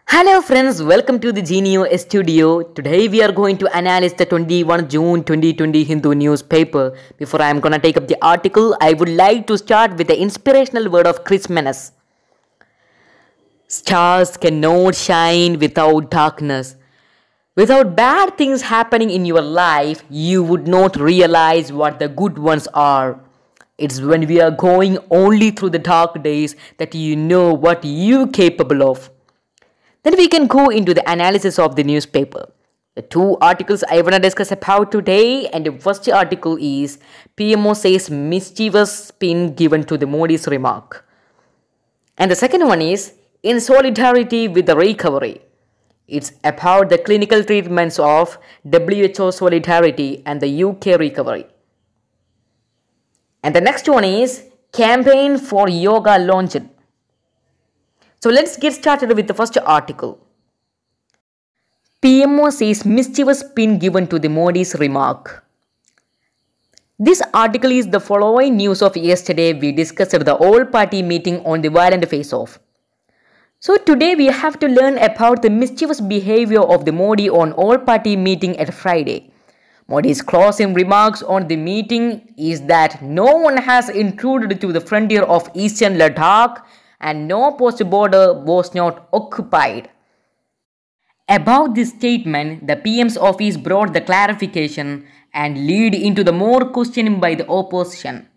Hello friends, welcome to the Genio Studio. Today we are going to analyze the 21 June 2020 Hindu newspaper. Before I am gonna take up the article, I would like to start with the inspirational word of Christmas. Stars cannot shine without darkness. Without bad things happening in your life, you would not realize what the good ones are. It's when we are going only through the dark days that you know what you're capable of. Then we can go into the analysis of the newspaper. The two articles I want to discuss about today, and the first article is PMO says mischievous spin given to the Modi's remark. And the second one is in solidarity with the recovery. It's about the clinical treatments of WHO solidarity and the UK recovery. And the next one is campaign for yoga launched. So let's get started with the first article. PMO says mischievous spin given to the Modi's remark. This article is the following news of yesterday. We discussed the all-party meeting on the violent face-off. So today we have to learn about the mischievous behavior of the Modi on all-party meeting at Friday. Modi's closing remarks on the meeting is that no one has intruded to the frontier of eastern Ladakh and no post border was not occupied. About this statement, the PM's office brought the clarification and lead into the more questioning by the opposition.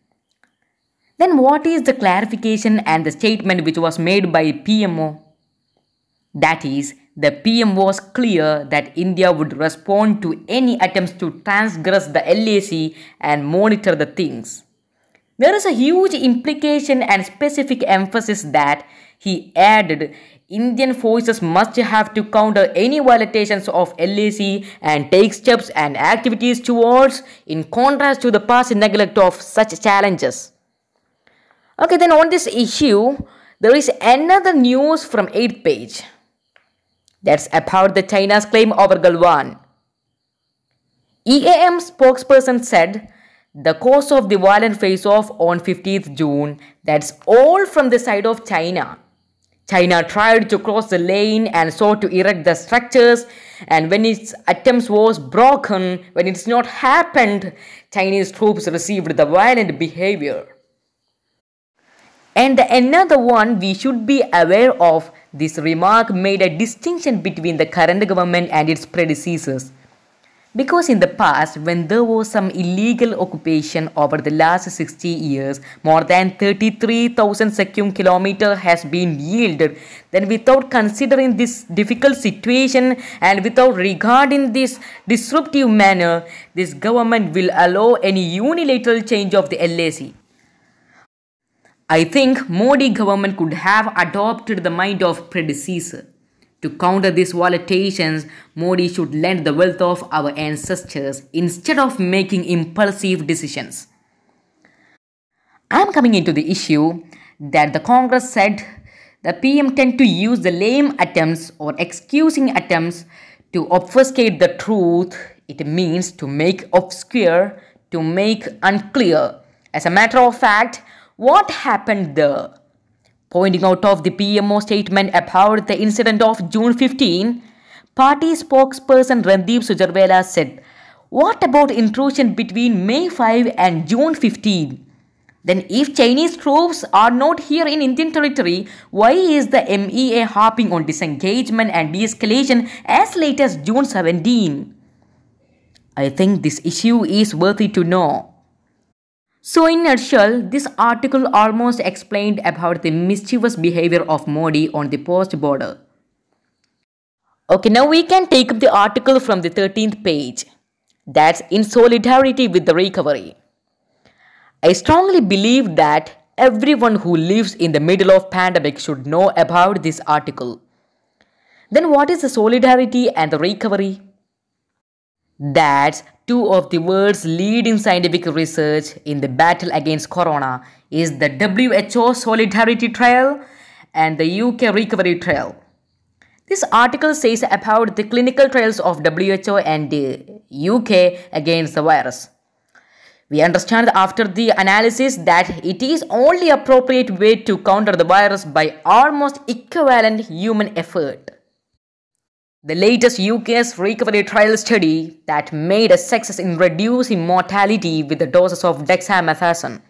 Then what is the clarification and the statement which was made by PMO? That is, the PM was clear that India would respond to any attempts to transgress the LAC and monitor the things. There is a huge implication and specific emphasis that he added Indian forces must have to counter any violations of LAC and take steps and activities towards, in contrast to the past neglect of such challenges. Okay, then on this issue, there is another news from 8th page. That's about the China's claim over Galwan. EAM spokesperson said, the cause of the violent face-off on 15th June, that's all from the side of China. China tried to cross the lane and sought to erect the structures, and when its attempts was broken, when it's not happened, Chinese troops received the violent behavior. And another one we should be aware of, this remark made a distinction between the current government and its predecessors. Because in the past, when there was some illegal occupation over the last 60 years, more than 33,000 square kilometers has been yielded, then without considering this difficult situation and without regarding this disruptive manner, this government will allow any unilateral change of the LAC. I think Modi government could have adopted the mind of predecessor. To counter these violations, Modi should lend the wealth of our ancestors instead of making impulsive decisions. I am coming into the issue that the Congress said the PM tend to use the lame attempts or excusing attempts to obfuscate the truth. It means to make obscure, to make unclear. As a matter of fact, what happened there? Pointing out of the PMO statement about the incident of June 15, party spokesperson Randeep Surjewala said, what about intrusion between May 5 and June 15? Then if Chinese troops are not here in Indian territory, why is the MEA harping on disengagement and de-escalation as late as June 17? I think this issue is worthy to know. So in a nutshell, this article almost explained about the mischievous behavior of Modi on the post border. Okay, now we can take up the article from the 13th page. That's in solidarity with the recovery. I strongly believe that everyone who lives in the middle of pandemic should know about this article. Then what is the solidarity and the recovery? That's two of the world's leading scientific research in the battle against corona is the WHO Solidarity Trial and the UK Recovery Trial. This article says about the clinical trials of WHO and the UK against the virus. We understand after the analysis that it is only appropriate way to counter the virus by almost equivalent human effort. The latest UK's recovery trial study that made a success in reducing mortality with the doses of dexamethasone.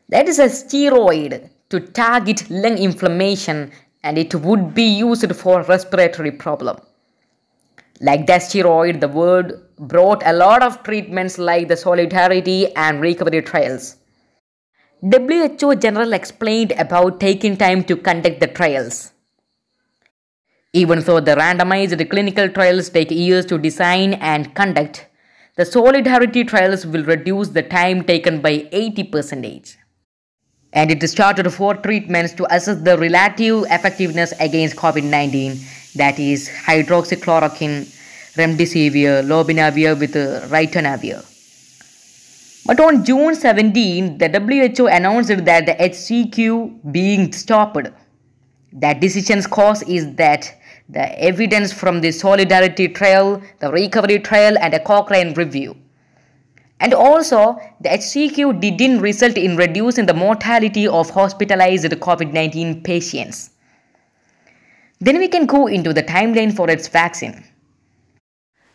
That is a steroid to target lung inflammation, and it would be used for respiratory problem. Like that steroid, the world brought a lot of treatments like the solidarity and recovery trials. WHO General explained about taking time to conduct the trials. Even though the randomized clinical trials take years to design and conduct, the solidarity trials will reduce the time taken by 80%. And it started 4 treatments to assess the relative effectiveness against COVID-19, that is hydroxychloroquine, remdesivir, lopinavir with ritonavir. But on June 17, the WHO announced that the HCQ being stopped. That decision's cause is that the evidence from the solidarity trial, the recovery trial and a Cochrane review. And also, the HCQ didn't result in reducing the mortality of hospitalized COVID-19 patients. Then we can go into the timeline for its vaccine.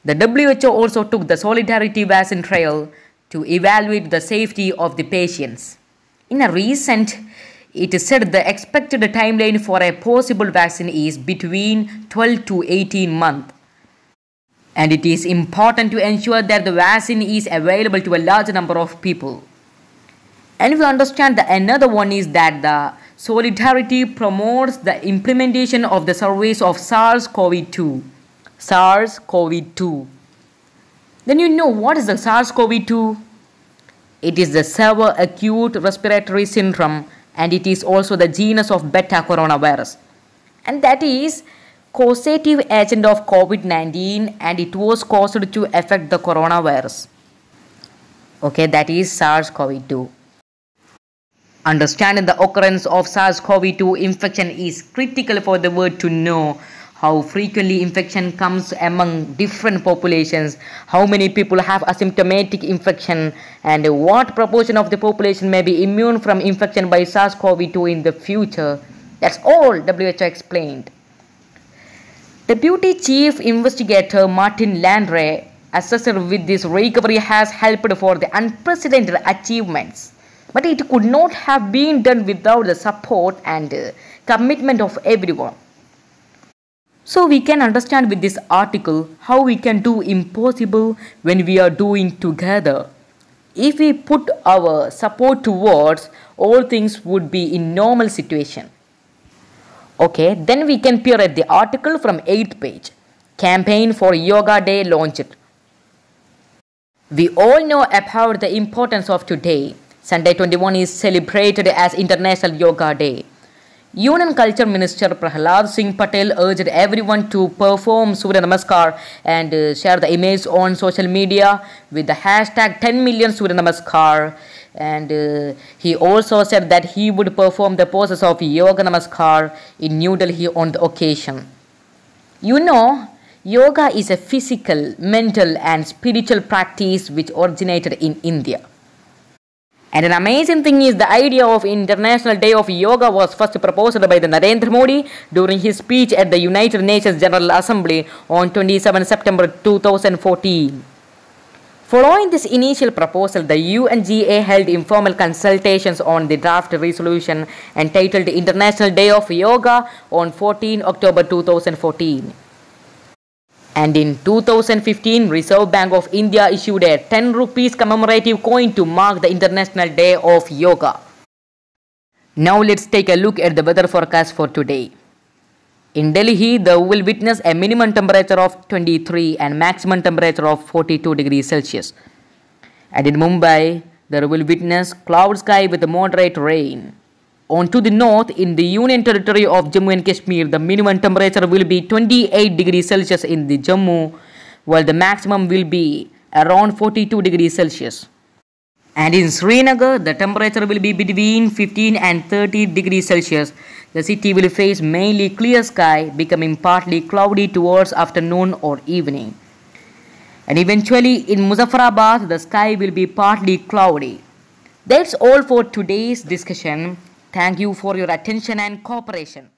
The WHO also took the solidarity vaccine trial to evaluate the safety of the patients. In a recent, it is said the expected timeline for a possible vaccine is between 12 to 18 months. And it is important to ensure that the vaccine is available to a large number of people. And we understand that another one is that the solidarity promotes the implementation of the surveys of SARS-CoV-2. SARS-CoV-2. Then you know what is the SARS-CoV-2? It is the severe acute respiratory syndrome, and it is also the genus of beta coronavirus. And that is causative agent of COVID-19, and it was caused to affect the coronavirus. Okay, that is SARS-CoV-2. Understanding the occurrence of SARS-CoV-2 infection is critical for the world to know how frequently infection comes among different populations, how many people have asymptomatic infection, and what proportion of the population may be immune from infection by SARS-CoV-2 in the future. That's all WHO explained. Deputy Chief Investigator Martin Landry assessed with this recovery has helped for the unprecedented achievements. But it could not have been done without the support and commitment of everyone. So we can understand with this article how we can do impossible when we are doing together. If we put our support towards, all things would be in normal situation. Okay, then we can peer at the article from 8th page. Campaign for Yoga Day launched. We all know about the importance of today. Sunday 21 is celebrated as International Yoga Day. Union Culture Minister Prahlad Singh Patel urged everyone to perform Surya Namaskar and share the image on social media with the hashtag 10 million Surya Namaskar. And he also said that he would perform the poses of Yoga Namaskar in New Delhi on the occasion. You know, yoga is a physical, mental and spiritual practice which originated in India. And an amazing thing is the idea of International Day of Yoga was first proposed by the Narendra Modi during his speech at the United Nations General Assembly on 27 September 2014. Following this initial proposal, the UNGA held informal consultations on the draft resolution entitled International Day of Yoga on 14 October 2014. And in 2015, Reserve Bank of India issued a 10 rupees commemorative coin to mark the International Day of Yoga. Now let's take a look at the weather forecast for today. In Delhi, they will witness a minimum temperature of 23 and maximum temperature of 42 degrees Celsius. And in Mumbai, they will witness cloud sky with moderate rain. On to the north, in the Union Territory of Jammu and Kashmir, the minimum temperature will be 28 degrees Celsius in the Jammu, while the maximum will be around 42 degrees Celsius. And in Srinagar, the temperature will be between 15 and 30 degrees Celsius. The city will face mainly clear sky, becoming partly cloudy towards afternoon or evening. And eventually, in Muzaffarabad, the sky will be partly cloudy. That's all for today's discussion. Thank you for your attention and cooperation.